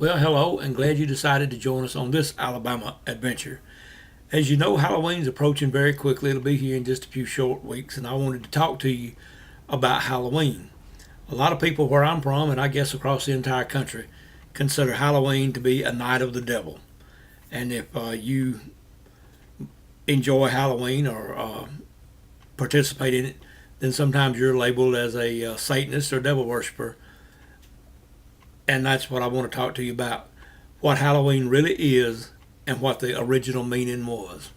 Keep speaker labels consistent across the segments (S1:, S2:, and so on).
S1: Well, hello, and glad you decided to join us on this Alabama adventure. As you know, Halloween's approaching very quickly. It'll be here in just a few short weeks, and I wanted to talk to you about Halloween. A lot of people where I'm from, and I guess across the entire country, consider Halloween to be a night of the devil. And if you enjoy Halloween or participate in it, then sometimes you're labeled as a Satanist or devil worshiper. And that's what I want to talk to you about, what Halloween really is and what the original meaning was.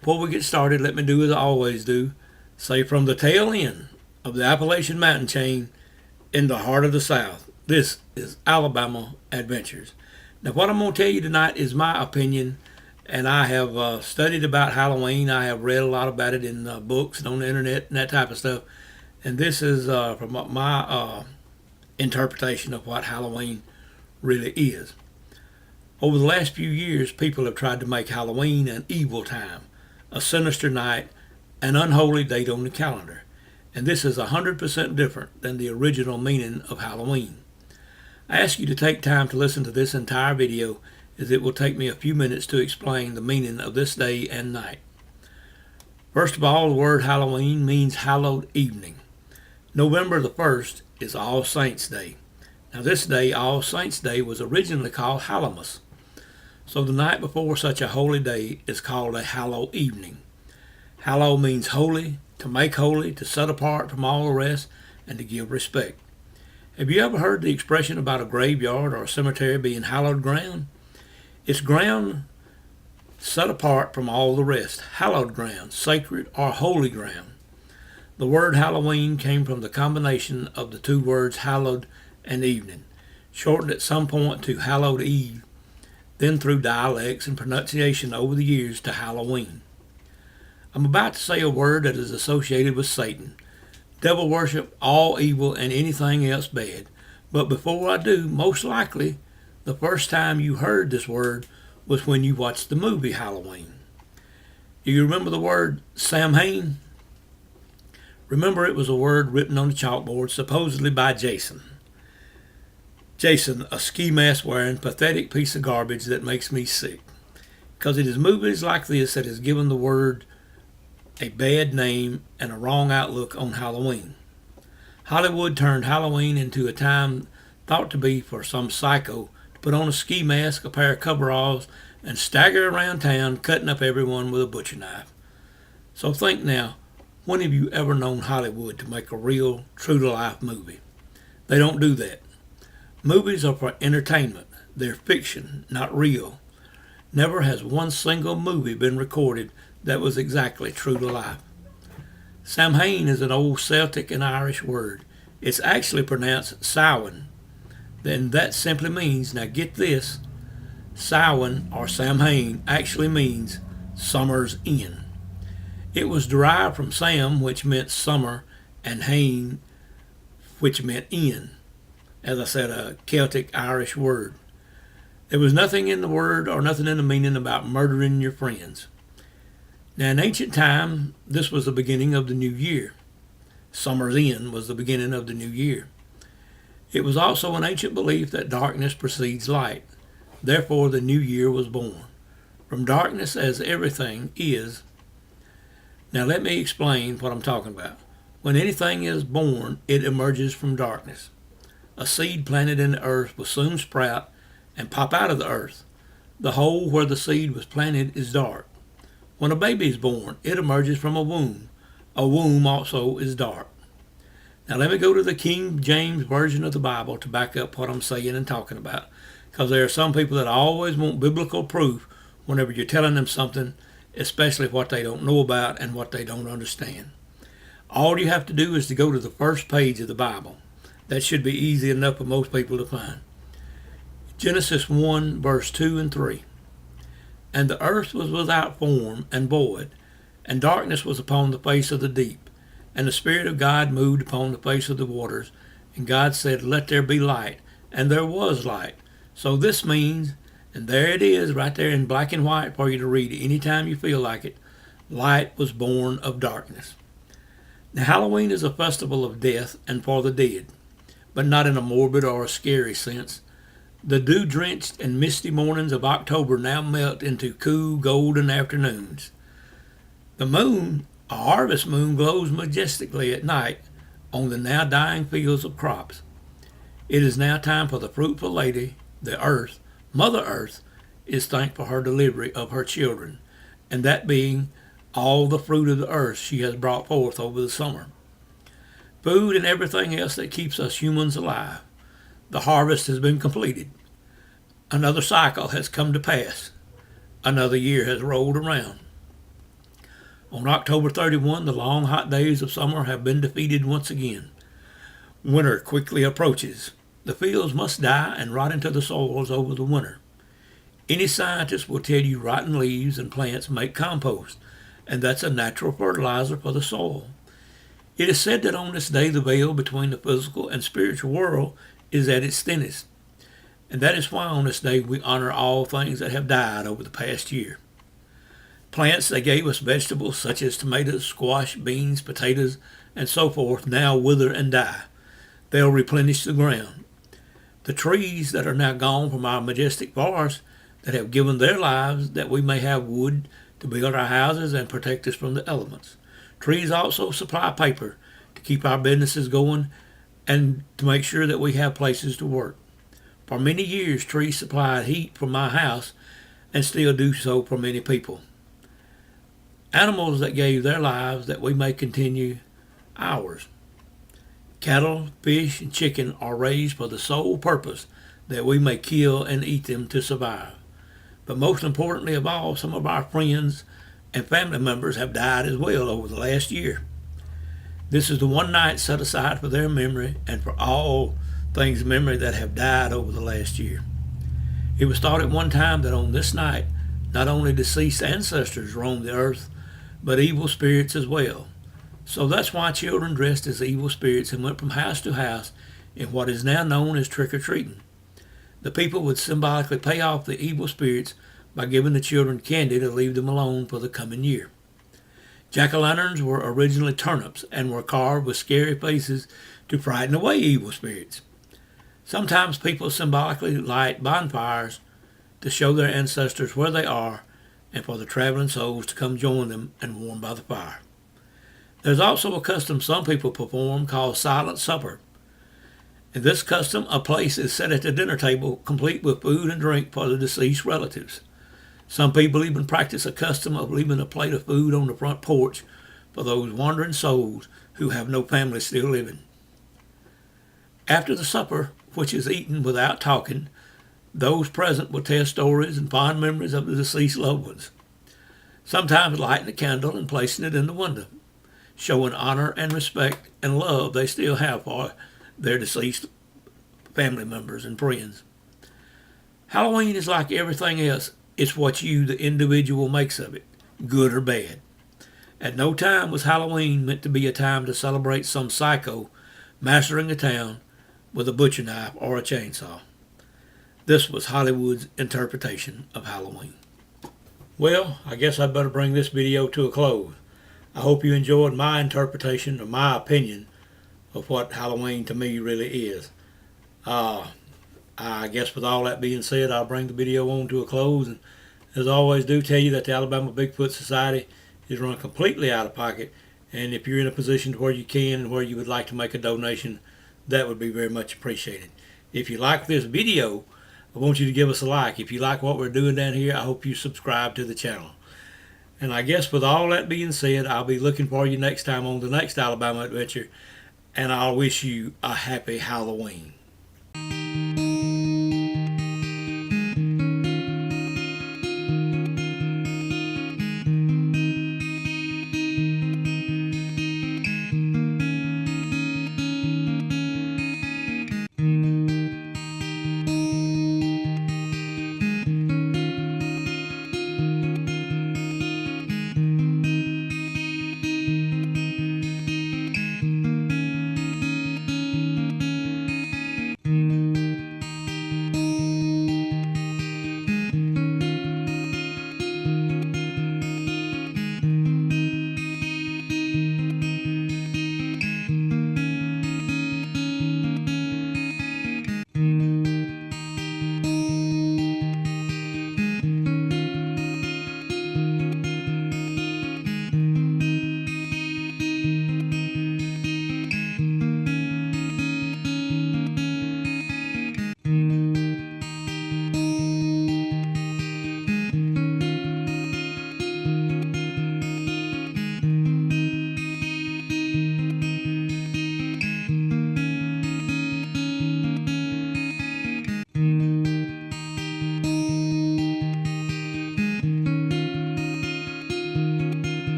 S1: Before we get started, let me do as I always do, say from the tail end of the Appalachian Mountain Chain in the heart of the South, this is Alabama Adventures. Now what I'm going to tell you tonight is my opinion, and I have studied about Halloween. I have read a lot about it in books and on the internet and that type of stuff. And this is from my interpretation of what Halloween really is. Over the last few years, people have tried to make Halloween an evil time, a sinister night, an unholy date on the calendar. And this is 100% different than the original meaning of Halloween. I ask you to take time to listen to this entire video, as it will take me a few minutes to explain the meaning of this day and night. First of all, the word Halloween means hallowed evening. November the 1st is All Saints' Day. Now this day, All Saints' Day, was originally called Hallowmas. So the night before such a holy day is called a hallow evening. Hallow means holy, to make holy, to set apart from all the rest, and to give respect. Have you ever heard the expression about a graveyard or a cemetery being hallowed ground? It's ground set apart from all the rest, hallowed ground, sacred or holy ground. The word Halloween came from the combination of the two words hallowed and evening, shortened at some point to hallowed eve, then through dialects and pronunciation over the years to Halloween. I'm about to say a word that is associated with Satan, devil worship, all evil, and anything else bad. But before I do, most likely the first time you heard this word was when you watched the movie Halloween. Do you remember the word Samhain? Remember, it was a word written on the chalkboard, supposedly by Jason. Jason, a ski mask wearing, pathetic piece of garbage that makes me sick. Because it is movies like this that has given the word a bad name and a wrong outlook on Halloween. Hollywood turned Halloween into a time thought to be for some psycho to put on a ski mask, a pair of coveralls, and stagger around town cutting up everyone with a butcher knife. So think now, when have you ever known Hollywood to make a real, true-to-life movie? They don't do that. Movies are for entertainment. They're fiction, not real. Never has one single movie been recorded that was exactly true to life. Samhain is an old Celtic and Irish word. It's actually pronounced Samhain. Then that simply means, now get this, Samhain or Samhain actually means summer's end. It was derived from Sam, which meant summer, and Hain, which meant end. As I said, a Celtic Irish word. There was nothing in the word or nothing in the meaning about murdering your friends. Now in ancient time, this was the beginning of the new year. Summer's end was the beginning of the new year. It was also an ancient belief that darkness precedes light. Therefore the new year was born. From darkness as everything is. Now let me explain what I'm talking about. When anything is born, it emerges from darkness. A seed planted in the earth will soon sprout and pop out of the earth. The hole where the seed was planted is dark. When a baby is born, it emerges from a womb. A womb also is dark. Now let me go to the King James Version of the Bible to back up what I'm saying and talking about, because there are some people that always want biblical proof whenever you're telling them something, especially what they don't know about and what they don't understand. All you have to do is to go to the first page of the Bible. That should be easy enough for most people to find. Genesis 1, verse 2 and 3. And the earth was without form and void, and darkness was upon the face of the deep. And the Spirit of God moved upon the face of the waters. And God said, Let there be light. And there was light. So this means, and there it is right there in black and white for you to read anytime you feel like it, light was born of darkness. Now Halloween is a festival of death and for the dead, but not in a morbid or a scary sense. The dew-drenched and misty mornings of October now melt into cool, golden afternoons. The moon, a harvest moon, glows majestically at night on the now dying fields of crops. It is now time for the fruitful lady, the earth, Mother Earth, is thankful for her delivery of her children, and that being all the fruit of the earth she has brought forth over the summer. Food and everything else that keeps us humans alive. The harvest has been completed. Another cycle has come to pass. Another year has rolled around. On October 31, the long hot days of summer have been defeated once again. Winter quickly approaches. The fields must die and rot into the soils over the winter. Any scientist will tell you rotten leaves and plants make compost, and that's a natural fertilizer for the soil. It is said that on this day the veil between the physical and spiritual world is at its thinnest, and that is why on this day we honor all things that have died over the past year. Plants that gave us vegetables such as tomatoes, squash, beans, potatoes, and so forth now wither and die. They'll replenish the ground. The trees that are now gone from our majestic forests that have given their lives that we may have wood to build our houses and protect us from the elements. Trees also supply paper to keep our businesses going and to make sure that we have places to work. For many years, trees supplied heat for my house and still do so for many people. Animals that gave their lives that we may continue ours. Cattle, fish, and chicken are raised for the sole purpose that we may kill and eat them to survive. But most importantly of all, some of our friends and family members have died as well over the last year. This is the one night set aside for their memory and for all things memory that have died over the last year. It was thought at one time that on this night, not only deceased ancestors roamed the earth, but evil spirits as well. So that's why children dressed as evil spirits and went from house to house in what is now known as trick-or-treating. The people would symbolically pay off the evil spirits by giving the children candy to leave them alone for the coming year. Jack-o'-lanterns were originally turnips and were carved with scary faces to frighten away evil spirits. Sometimes people symbolically light bonfires to show their ancestors where they are and for the traveling souls to come join them and warm by the fire. There's also a custom some people perform called silent supper. In this custom, a place is set at the dinner table complete with food and drink for the deceased relatives. Some people even practice a custom of leaving a plate of food on the front porch for those wandering souls who have no family still living. After the supper, which is eaten without talking, those present will tell stories and fond memories of the deceased loved ones, sometimes lighting a candle and placing it in the window, showing honor and respect and love they still have for their deceased family members and friends. Halloween is like everything else. It's what you, the individual, makes of it, good or bad. At no time was Halloween meant to be a time to celebrate some psycho massacring a town with a butcher knife or a chainsaw. This was Hollywood's interpretation of Halloween. Well, I guess I'd better bring this video to a close. I hope you enjoyed my interpretation or my opinion of what Halloween to me really is. I guess with all that being said, I'll bring the video on to a close. And as always, do tell you that the Alabama Bigfoot Society is run completely out of pocket. And if you're in a position where you can and where you would like to make a donation, that would be very much appreciated. If you like this video, I want you to give us a like. If you like what we're doing down here, I hope you subscribe to the channel. And I guess with all that being said, I'll be looking for you next time on the next Alabama adventure. And I'll wish you a happy Halloween.